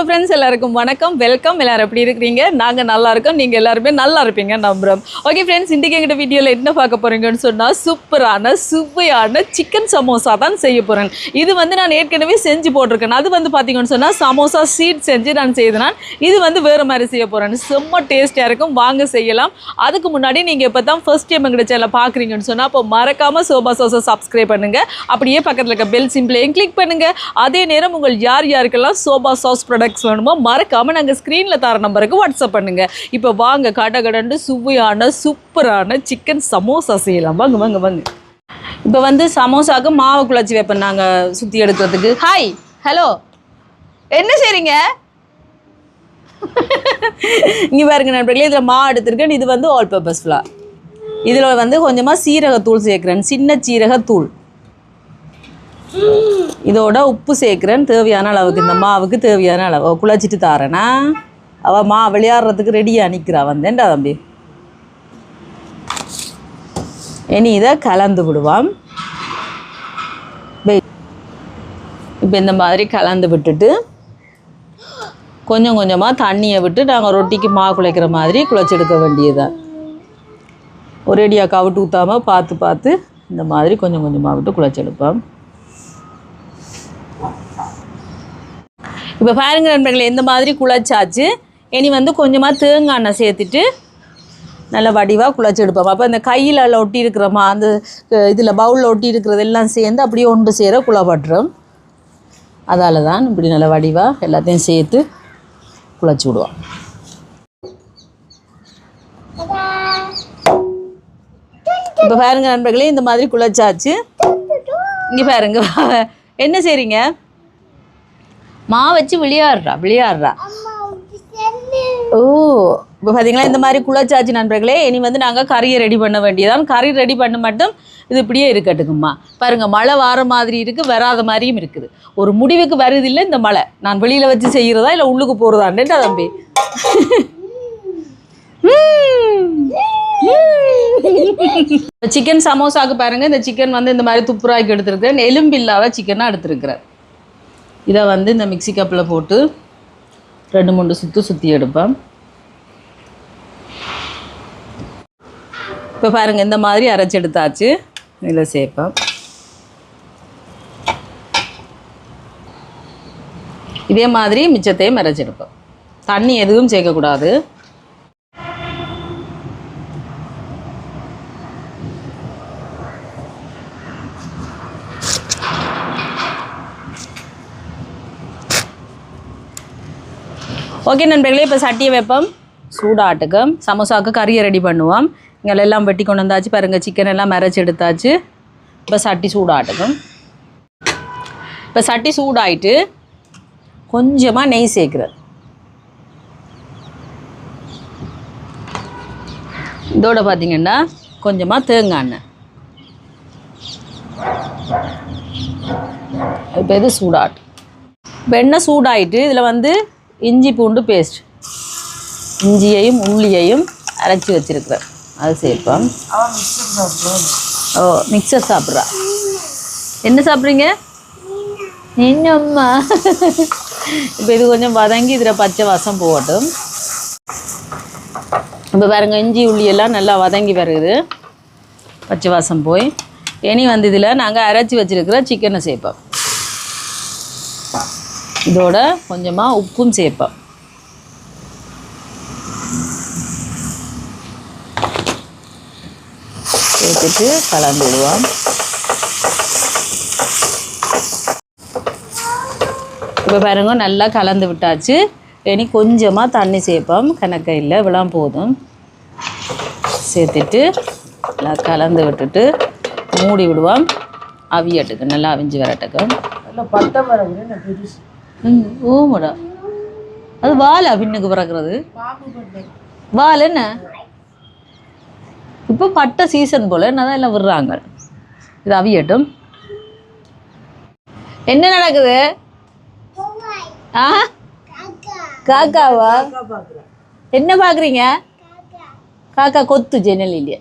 Friends, எல்லாருக்கும் வணக்கம், welcome. எல்லாரும் எப்படி இருக்கிறீங்க? நாங்கள் நல்லா இருக்கோம், நீங்கள் எல்லாருமே நல்லா இருப்பீங்க நம்புகிறோம். ஓகே ஃப்ரெண்ட்ஸ், இன்றைக்கி எங்கிட்ட வீடியோவில் என்ன பார்க்க போகிறீங்கன்னு சொன்னால் சூப்பரான சுவையான சிக்கன் சமோசா தான் செய்ய போகிறேன். இது வந்து நான் ஏற்கனவே செஞ்சு போட்டிருக்கேன். அது வந்து பார்த்தீங்கன்னு சொன்னால் சமோசா சீட் செஞ்சு நான் செய்தேன். இது வந்து வேறு மாதிரி செய்ய போகிறேன். செம்ம டேஸ்ட்டாக இருக்கும், வாங்க செய்யலாம். அதுக்கு முன்னாடி நீங்கள் இப்போ தான் ஃபர்ஸ்ட் டைம் எங்கிட்ட சேனலை பார்க்குறீங்கன்னு சொன்னால் அப்போ மறக்காமல் சோபா சோஸை சப்ஸ்கிரைப் பண்ணுங்கள். அப்படியே பக்கத்தில் இருக்க பெல் சிம்பிளையும் கிளிக் பண்ணுங்கள். அதே நேரம் உங்கள் யாருக்கெல்லாம் சோபா சாஸ் ப்ராடக்ட்ஸ் வேணுமோ மறக்காமல் நாங்கள் ஸ்க்ரீனில் தர நம்பருக்கு வாட்ஸ்அப் பண்ணுங்கள். இப்போ வாங்க கடகடன்னு சுவையான சூப்பரான சிக்கன் சமோசா செய்யலாம். வாங்க வாங்க வாங்க. இப்போ வந்து சமோசாவுக்கு மாவு குழச்சி வைப்பேன் நாங்கள் சுற்றி எடுக்கிறதுக்கு. ஹாய், ஹலோ, என்ன செய்கிறீங்க? இங்கே பாருங்க நண்பர்களே, இதில் மாவு எடுத்துருக்கேன். இது வந்து ஆல் பர்பஸ் ஃப்ளார். இதில் வந்து கொஞ்சமாக சீரகத்தூள் சேர்க்குறேன், சின்ன சீரகத்தூள். இதோட உப்பு சேர்க்குறேன் தேவையான அளவுக்கு. இந்த மாவுக்கு தேவையான அளவு குழச்சிட்டு தாரேனா அவள் விளையாடுறதுக்கு ரெடியாக நிற்கிறா. வந்தேன்டா தம்பி. இனி இதை கலந்து விடுவான். இப்போ இந்த மாதிரி கலந்து விட்டுட்டு கொஞ்சம் கொஞ்சமாக தண்ணியை விட்டு நாங்கள் ரொட்டிக்கு மாவு குழைக்கிற மாதிரி குழச்சி எடுக்க வேண்டியதுதான். ஒரேடியாக கவிட்டு ஊற்றாமல் பார்த்து பார்த்து இந்த மாதிரி கொஞ்சம் கொஞ்சமாக விட்டு குழச்சி எடுப்போம். இப்போ பாருங்க நண்பர்களே, இந்த மாதிரி குழச்சாச்சு. இனி வந்து கொஞ்சமாக தேங்காய் எண்ணெய் சேர்த்துட்டு நல்ல வடிவாக குழச்சி எடுப்போம். அப்போ அந்த கையில் ஒட்டி இருக்கிறோமா, அந்த இதில் பவுலில் ஒட்டி இருக்கிறது எல்லாம் சேர்ந்து அப்படியே ஒன்று சேர குழப்பட்டுரும். அதால் தான் இப்படி நல்ல வடிவாக எல்லாத்தையும் சேர்த்து குழச்சி விடுவோம். இப்போ பாருங்க நண்பர்களே, இந்த மாதிரி குழச்சாச்சு. இங்கே பாருங்க, என்ன செய்றீங்க? மா வச்சு விளையாடுறா. ஓ, இப்போ பார்த்தீங்களா, இந்த மாதிரி குழச்சாச்சு நண்பர்களே. இனி வந்து நாங்கள் கறியை ரெடி பண்ண வேண்டியதான். கறி ரெடி பண்ண மட்டும் இது இப்படியே இருக்கட்டுங்கம்மா. பாருங்கள், மழை வர மாதிரி இருக்குது, வராத மாதிரியும் இருக்குது. ஒரு முடிவுக்கு வருதில்லை இந்த மழை. நான் வெளியில் வச்சு செய்கிறதா இல்லை உள்ளுக்கு போகிறதான்டா தம்பி? சிக்கன் சமோசாவுக்கு பாருங்கள், இந்த சிக்கன் வந்து இந்த மாதிரி துப்புராக்கி எடுத்துருக்கிறேன். எலும்பில்லாத சிக்கனாக எடுத்துருக்கிறேன். இதை வந்து இந்த மிக்சி கப்பில் போட்டு 2-3 சுற்றி எடுப்பேன். இப்போ பாருங்கள், இந்த மாதிரி அரைச்சி எடுத்தாச்சு. இதில் சேர்ப்பேன். இதே மாதிரி மிச்சத்தையும் அரைச்செடுப்பேன். தண்ணி எதுவும் சேர்க்கக்கூடாது. ஓகே நண்பர்களே, இப்போ சட்டியை வைப்போம். சூடாட்டுக்கு சமோசாவுக்கு கறியை ரெடி பண்ணுவோம். இங்கே எல்லாம் வெட்டி கொண்டு வந்தாச்சு. பாருங்கள், சிக்கன் எல்லாம் மறைச்சி எடுத்தாச்சு. இப்போ சட்டி சூடாட்டுக்கும். இப்போ சட்டி சூடாயிட்டு கொஞ்சமாக நெய் சேர்க்குறேன். இதோட பார்த்தீங்கன்னா கொஞ்சமாக தேங்காய் எண்ணெய். இப்போ இது சூடாட்டு. இப்போ எண்ணெய் சூடாயிட்டு இதில் வந்து இஞ்சி பூண்டு பேஸ்ட், இஞ்சியையும் உள்ளியையும் அரைச்சி வச்சுருக்கிறேன், அது சேர்ப்போம். ஓ, மிக்சர் சாப்பிட்றா. என்ன சாப்பிட்றீங்க? என்னம்மா? இப்போ இது கொஞ்சம் வதங்கி இதில் பச்சை வாசம் போகட்டும். இப்போ பாருங்க, இஞ்சி உள்ளியெல்லாம் நல்லா வதங்கி வருது, பச்சை வாசம் போய். இனி வந்து இதில் நாங்கள் அரைச்சி வச்சுருக்கிற சிக்கனை சேர்ப்போம். இதோட கொஞ்சமாக உப்பும் சேர்ப்போம். சேர்த்துட்டு கலந்து விடுவோம். இப்போ பாருங்க, நல்லா கலந்து விட்டாச்சு. இனி கொஞ்சமாக தண்ணி சேர்ப்போம். கணக்கையில் இவ்வளோ போதும். சேர்த்துட்டு நல்லா கலந்து விட்டுட்டு மூடி விடுவோம். அவியட்டுக்கு நல்லா அவிஞ்சு வரட்டுக்கு. நல்லா பட்டை வர. ஓமடா, அது வாழை பின்னுக்கு பிறக்கிறது. வாழை என்ன இப்போ பட்டை சீசன் போல் என்னதான் எல்லாம் விடுறாங்க. இது அவியட்டும். என்ன நடக்குது? ஆ, காக்காவா? என்ன பார்க்குறீங்க? காக்கா கொத்து ஜன்னல் இல்லையா?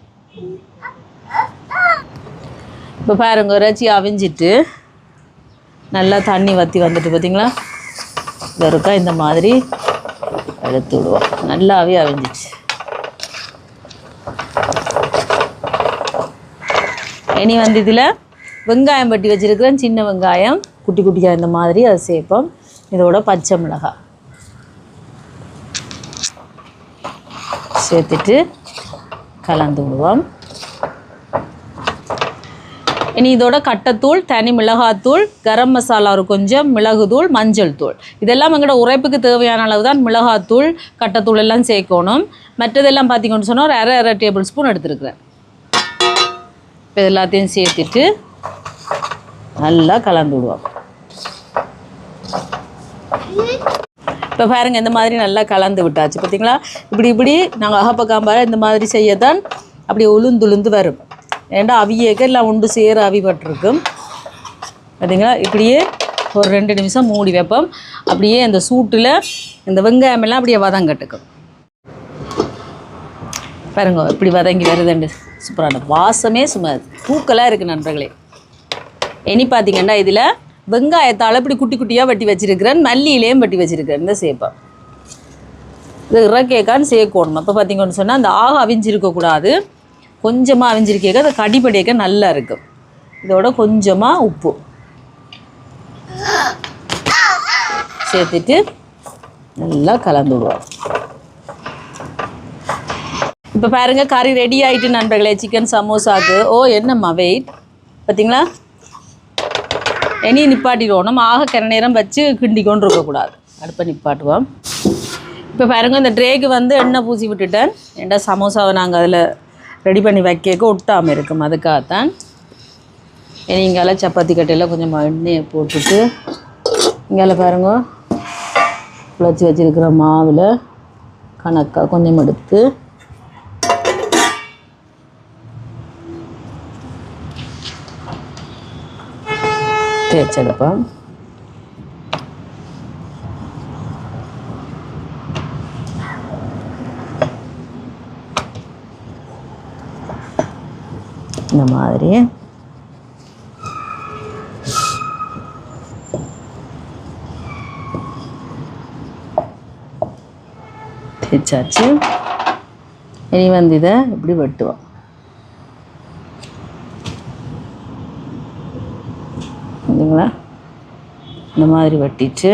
இப்போ பாருங்க, இறைச்சி அவிஞ்சிட்டு நல்லா தண்ணி வற்றி வந்துட்டு பார்த்தீங்களா? வெறுக்கா இந்த மாதிரி எடுத்து விடுவோம். நல்லாவே அவிஞ்சிச்சு. இனி வந்து இதில் வெங்காயம் வெட்டி வச்சுருக்கிறேன். சின்ன வெங்காயம் குட்டி குட்டியாக இந்த மாதிரி அதை சேர்ப்போம். இதோட பச்சை மிளகாய் சேர்த்துட்டு கலந்து விடுவோம். இனி இதோட கட்டத்தூள், தனி மிளகாத்தூள், கரம் மசாலா ஒரு கொஞ்சம், மிளகுத்தூள், மஞ்சள் தூள், இதெல்லாம் எங்களோட உரைப்புக்கு தேவையான அளவு தான் மிளகாத்தூள் கட்டத்தூள் எல்லாம் சேர்க்கணும். மற்றதெல்லாம் பார்த்திங்கன்னு சொன்னால் ஒரு அரை டேபிள் ஸ்பூன் எடுத்துருக்குறேன். இப்போ எல்லாத்தையும் சேர்த்துட்டு நல்லா கலந்து விடுவோம். இப்போ பாருங்கள், இந்த மாதிரி நல்லா கலந்து விட்டாச்சு. பார்த்திங்களா, இப்படி நாங்கள் அகப்பக்காம்பார இந்த மாதிரி செய்யத்தான் அப்படி உளுந்து வரும். ஏண்டா அவியக்க எல்லாம் உண்டு சேர அவிப்பட்டிருக்கும். பார்த்திங்களா, இப்படியே ஒரு 2 நிமிஷம் மூடி வைப்போம். அப்படியே அந்த சூட்டில் இந்த வெங்காயமெல்லாம் அப்படியே வதங்கட்டுக்கும். பாருங்க இப்படி வதங்கி வருதுண்டு. சூப்பரான வாசமே சும்மா பூக்களாக இருக்குது நண்பர்களே. இனி பார்த்திங்கன்னா இதில் வெங்காயத்தால் இப்படி குட்டி குட்டியாக வெட்டி வச்சுருக்கிறேன். மல்லியிலையும் வெட்டி வச்சுருக்கிறேன். இந்த சேப்பேன் இது இறக்கேக்கான்னு சேர்க்கணும். அப்போ பார்த்திங்கன்னு சொன்னால் அந்த அவிஞ்சிருக்கக்கூடாது. கொஞ்சமாக அவிஞ்சிருக்கேக்க அதை கடிப்படியக்க நல்லா இருக்கும். இதோட கொஞ்சமாக உப்பு சேர்த்துட்டு நல்லா கலந்து விடுவோம். இப்போ பாருங்கள், கறி ரெடி ஆகிட்டு நண்பர்களே. சிக்கன் சமோசாவுக்கு என்னம்மா வெயிட் பார்த்திங்களா. இனி நிப்பாட்டிடுவோம். நம்ம கரை நேரம் வச்சு கிண்டி கொண்டு இருக்கக்கூடாது. அடுப்பை நிப்பாட்டுவோம். இப்போ பாருங்கள், இந்த ட்ரேக்கு வந்து எண்ணெய் பூசி விட்டுட்டேன். ஏண்டா சமோசாவை நாங்கள் அதில் ரெடி பண்ணி வைக்க ஒட்டாமல் இருக்கும். அதுக்காகத்தான். இனி இங்கால சப்பாத்தி கட்டையில் கொஞ்சம் எண்ணெயை போட்டுட்டு இங்கால பாருங்க குழச்சி வச்சுருக்கிற மாவில் கணக்காக கொஞ்சம் எடுத்து தேய்ச்செடுப்பேன். இந்த மாதிரி தேய்ச்சாச்சு. இனி வந்து இதை இப்படி வெட்டுவோம். இல்லைங்களா, இந்த மாதிரி வெட்டிட்டு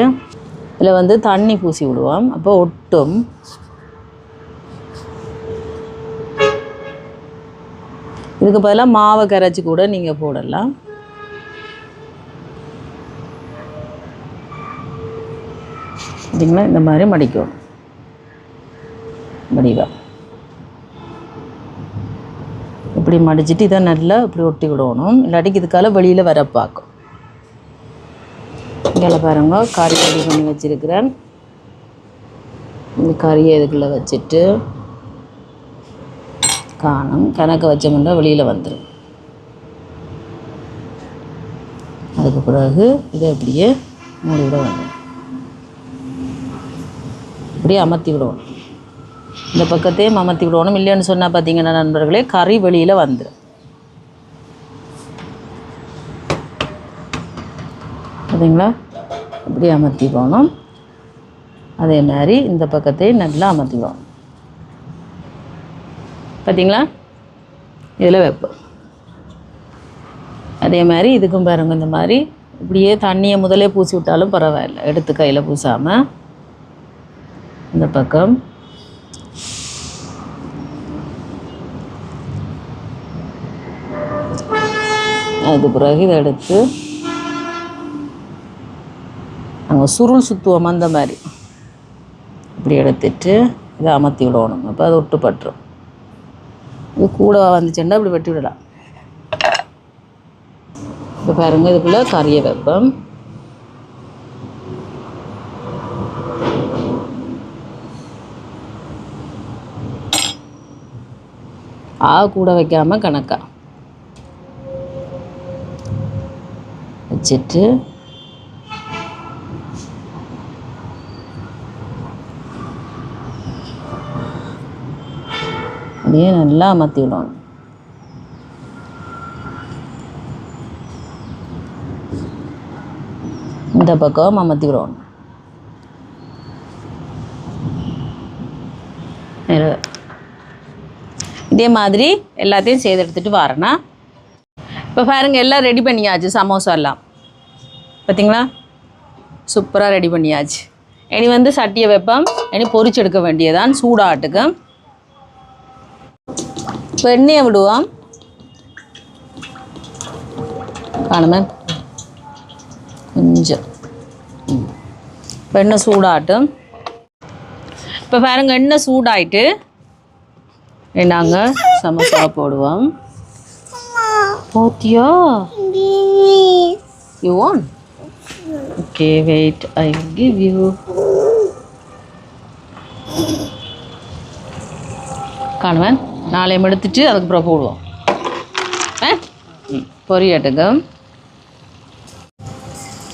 இதில் வந்து தண்ணி பூசி விடுவோம். அப்போ ஒட்டும். இதுக்கு பதிலாக மாவை கரைச்சி கூட நீங்கள் போடலாம். இல்லைங்களா, இந்த மாதிரி மடிக்கணும். மடிவா இப்படி மடிச்சுட்டு இதை நல்லா இப்படி ஒட்டி விடணும். இல்லாட்டிக்கு இதுக்கால வெளியில் வர பார்க்கும். இங்கே பாருங்க, கறி ரெடி பண்ணி வச்சுருக்கிறேன். இந்த கறியை இதுக்குள்ளே வச்சுட்டு கணக்க வச்சோம்னா வெளியில் வந்துடும். அதுக்கு பிறகு இதை அப்படியே மூடி விட வேண்டும். இப்படியே அமர்த்தி விடணும். இந்த பக்கத்தையும் அமர்த்தி விடணும். இல்லைன்னு சொன்னால் பார்த்தீங்கன்னா நண்பர்களே, கறி வெளியில் வந்துடும். பார்த்தீங்களா, இப்படி அமர்த்தி போகணும். அதே மாதிரி இந்த பக்கத்தையும் நல்லா அமர்த்தி போகணும். பார்த்தீங்களா, இதில் வைப்போம். அதே மாதிரி இதுக்கும் பாருங்க, இந்த மாதிரி இப்படியே தண்ணியை முதலே பூசி விட்டாலும் பரவாயில்லை. எடுத்து கையில் பூசாமல் இந்த பக்கம் அதுக்கு பிறகு இதை எடுத்து நாங்கள் சுருள் சுற்றுவோம். அந்த மாதிரி இப்படி எடுத்துட்டு இதை அமர்த்தி விடணும். அப்போ அது ஒட்டு பட்டுரும். இது கூட வந்துச்சுன்னா இப்படி வெட்டி விடலாம். இப்போ பாருங்கள், இதுக்குள்ளே கறியை வைப்போம். கூட வைக்காமல் கணக்கா வச்சுட்டு அப்படியே நல்லா அமர்த்தி விடணும். இந்த பக்கம் அமர்த்தி விடணும். இதே மாதிரி எல்லாத்தையும் செய்து எடுத்துகிட்டு வரேன்னா இப்போ பாருங்கள் எல்லாம் ரெடி பண்ணியாச்சு சமோசா எல்லாம் பார்த்தீங்களா சூப்பராக ரெடி பண்ணியாச்சு இனி வந்து சட்டியை வைப்போம் இனி பொரிச்சு எடுக்க வேண்டியதான் சூடாட்டுக்கு இப்போ எண்ணெயை விடுவோம் காணுமே கொஞ்சம் இப்போ எண்ணெய் சூடாட்டும் இப்போ பாருங்க எண்ணெய் சூடாயிட்டு நாங்கள் சமோசா போடுவோம் போத்தியா you want okay wait I will give you காணுவேன் நாளையும் எடுத்துட்டு அதுக்கப்புறம் போடுவோம் பொரியட்டுக்கு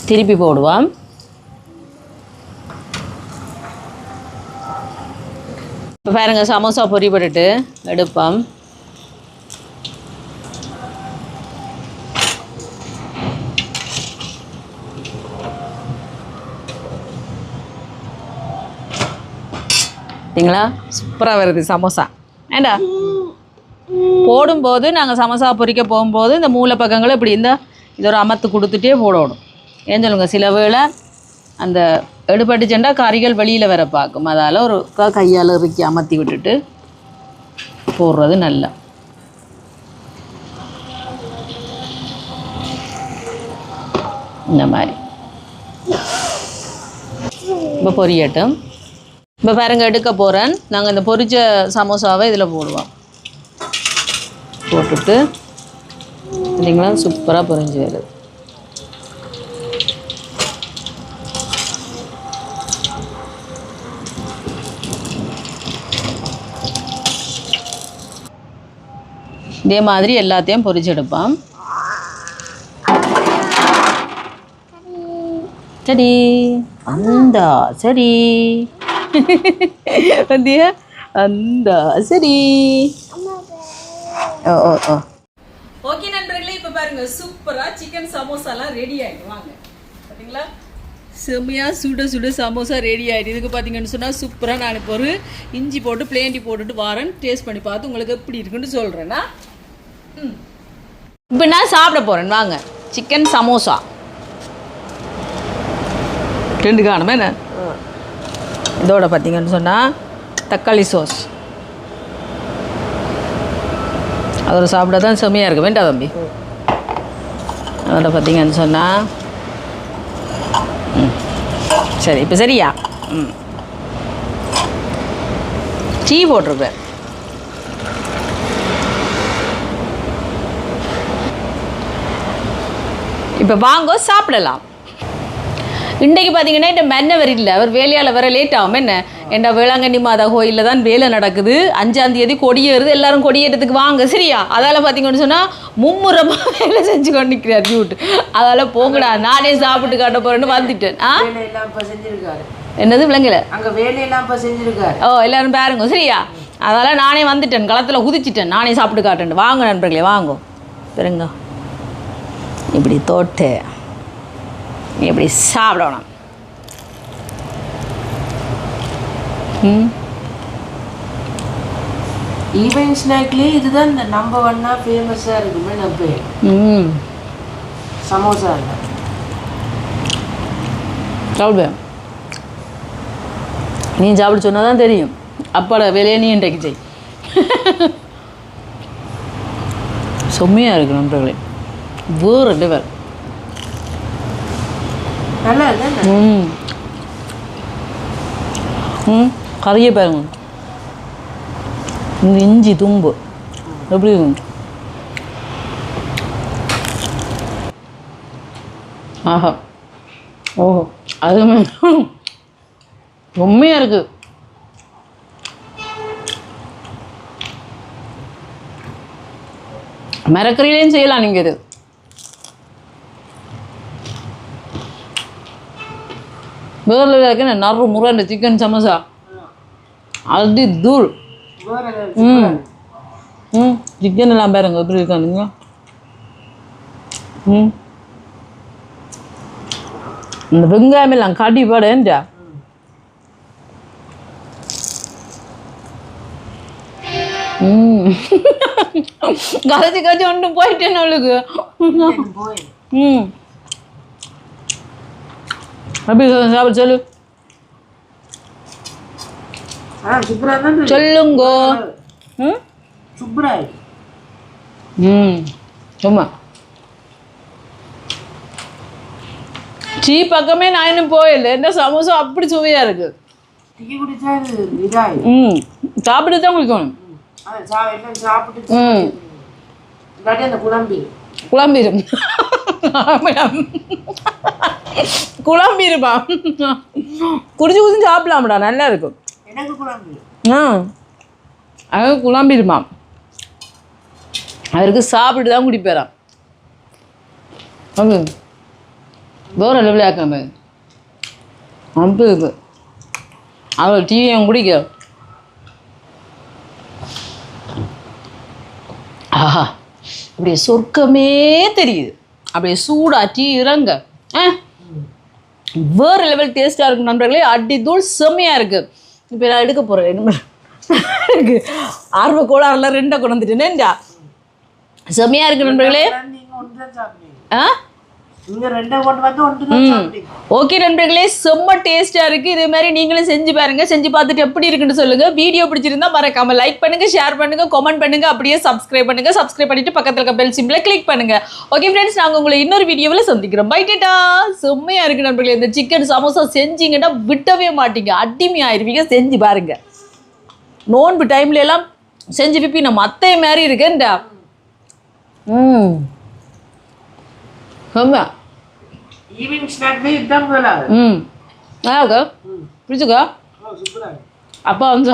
திருப்பி போடுவோம் இப்போ பாருங்க சமோசா பொரி போட்டுட்டு எடுப்போம் பார்த்தீங்களா சூப்பராக வருது சமோசா ஏண்டா போடும்போது நாங்கள் சமோசா பொரிக்க போகும்போது இந்த மூளை பக்கங்களை இப்படி இந்த இது ஒரு அமர்த்து கொடுத்துட்டே போடணும் ஏன் சொல்லுங்க சில வேளை அந்த எடுபட்டுச்சுண்டா கறிகள் வெளியில் வர பார்க்கும் அதால் ஒரு கையால் இறுக்கி அமர்த்தி விட்டுட்டு போடுறது நல்லா இந்த மாதிரி இப்போ பொரியட்டும் இப்போ பாருங்க எடுக்க போகிறேன் நாங்கள் இந்த பொரிச்ச சமோசாவை இதில் போடுவோம் போட்டுட்டு இல்லைங்களா சூப்பராக பொரிஞ்சு வருது இதே மாதிரி எல்லாத்தையும் பொரிச்செடுப்போம் சரி அந்த சரி வந்தியா அந்த சரி ஓ ஓ ஓ ஓகே நண்பர்களே இப்போ பாருங்க சூப்பராக சிக்கன் சமோசாலாம் ரெடி ஆகிட்டு வாங்க பார்த்தீங்களா செம்மையாக சுட சுட சமோசா ரெடி ஆகிடுது இதுக்கு பார்த்தீங்கன்னு சொன்னால் சூப்பராக நான் இப்போ ஒரு இஞ்சி போட்டு பிளேண்டி போட்டுட்டு வாரேன் டேஸ்ட் பண்ணி பார்த்து உங்களுக்கு எப்படி இருக்குன்னு சொல்கிறேன்னா இப்போ நான் சாப்பிட போகிறேன் வாங்க சிக்கன் சமோசா ரெண்டு காணுமே என்ன இதோட பார்த்தீங்கன்னு சொன்னால் தக்காளி சோஸ் அதோட சாப்பிட தான் செம்மையாக இருக்கு வேண்டாம் தம்பி அதோட பார்த்தீங்கன்னு சொன்னால் சரி இப்போ சரியா டீ போட்டிருப்பேன் இப்போ வாங்கோ சாப்பிடலாம் இன்றைக்கு பார்த்தீங்கன்னா இந்த மன்ன வரையில் அவர் வேலையால் வர லேட் ஆகும் என்ன வேளாங்கண்ணி மாதா கோயிலில் தான் வேலை நடக்குது 5ஆம் தேதி கொடியேறுது எல்லாரும் கொடியேற்றத்துக்கு வாங்க சரியா அதால் பார்த்தீங்கன்னு சொன்னால் மும்முரமாக வேலை செஞ்சு கொண்டு நிற்கிறார் டியூட்டு அதால் போங்கடா நானே சாப்பிட்டு காட்ட போகிறேன்னு வந்துட்டேன் என்னது விளங்கல அங்கே வேலையெல்லாம் இப்போ செஞ்சுருக்காரு ஓ எல்லாரும் பாருங்க சரியா அதால் நானே வந்துட்டேன் களத்தில் குதிச்சிட்டேன் நானே சாப்பிட்டு காட்டேன் வாங்க நண்பர்களே வாங்க பெருங்க இப்படி தோட்டு இப்படி சாப்பிடணும் ஈவென்ட் ஸ்நாக்லேயே இதுதான் இந்த நம்பர் ஒன்னா ஃபேமஸாக இருக்குமே நம்ம சமோசா இல்லை சாப்பிடுவேன் நீ சாப்பிட சொன்னால் தான் தெரியும் அப்பாட வேலையை நீ இன்றைக்கு செய் செம்மையாக இருக்கு நண்பர்களே வேறு லெவல் நல்லா இருக்கு கறியை பாருங்க இந்த இஞ்சி தும்பு எப்படி இருக்கும் ஆஹா ஓஹோ அது உண்மையாக இருக்குது மரக்கறியிலையும் செய்யலாம் நீங்கள் இது வேறு இருக்கு நறு முறை இந்த சிக்கன் சமோசா அது தூள் சிக்கன் எல்லாம் பாருங்க எப்படி இருக்கானுங்க இந்த வெங்காயம் எல்லாம் கடி படேன்டா கரைச்சி கரைச்சி ஒன்றும் போயிட்டேன் அவளுக்கு. போய் ம் அப்படி சாப்பிட சொல்லு. சூப்பரா தான் சொல்லுங்கோ. ம் சூப்பரா. சும்மா டீ பக்கமே நான் இன்னும் போயில்லை. என்ன சமோசா அப்படி சுவையா இருக்கு. டீ குடிச்சா இதாய். சாப்பிட்டு தான் குடிக்கணும். சாப்பிட்டு இல்லாட்டி அந்த குழம்பிடும் குழம்பிருப்பா. குடிச்சு குடிச்சு சாப்பிடலாம்டா, நல்லா இருக்கும். எனக்கு குழம்பு அது குழம்பிருமா. அவருக்கு சாப்பிட்டு தான் குடிப்பேறான். அது வேற லெவலில் ஆக்காம அப்படி இருக்கு. அவள் டீயும் குடிக்க. ஆஹா, அப்படியே சொர்க்கமே தெரியுது. அப்படியே சூடா டீ இறங்க வேறு லெவல் டேஸ்ட்டாக இருக்கும் நண்பர்களே. அடி தூள் செம்மையாக இருக்குது. இப்போ நான் எடுக்க போகிறேன். இருக்கு ஆர்வ கோளாறுல 2 கொண்டு வந்துட்டேனேண்டா. செம்மையாக இருக்குது நண்பர்களே. ஆ ஓகே நண்பர்களே, செம்ம டேஸ்டா இருக்கு. இதே மாதிரி நீங்களும் செஞ்சு பாருங்க. செஞ்சு பார்த்துட்டு எப்படி இருக்குன்னு சொல்லுங்க. வீடியோ பிடிச்சிருந்தா மறக்காம லைக் பண்ணுங்க, ஷேர் பண்ணுங்க, கமெண்ட் பண்ணுங்க, அப்படியே சப்ஸ்கிரைப் பண்ணுங்க. சப்ஸ்கிரைப் பண்ணிட்டு பக்கத்துல இருக்க பெல் சிம்பிளை கிளிக் பண்ணுங்க. ஓகே ஃப்ரெண்ட்ஸ், நாங்க உங்களை இன்னொரு வீடியோவில் சந்திக்கிறோம். பை டாடா. செம்மையா இருக்கு நண்பர்களே. இந்த சிக்கன் சமோசா செஞ்சீங்கன்னா விட்டவே மாட்டீங்க, அடிமை ஆயிருவீங்க. செஞ்சு பாருங்க. நோன்பு டைம்ல எல்லாம் செஞ்சு விப்பி நம்ம அத்தை மாதிரி இருக்கேன்டா. ஆமா ஈவினிங் ஸ்நாக் இதுதான் போல. பிடிச்சுக்கோ. அப்பா வந்து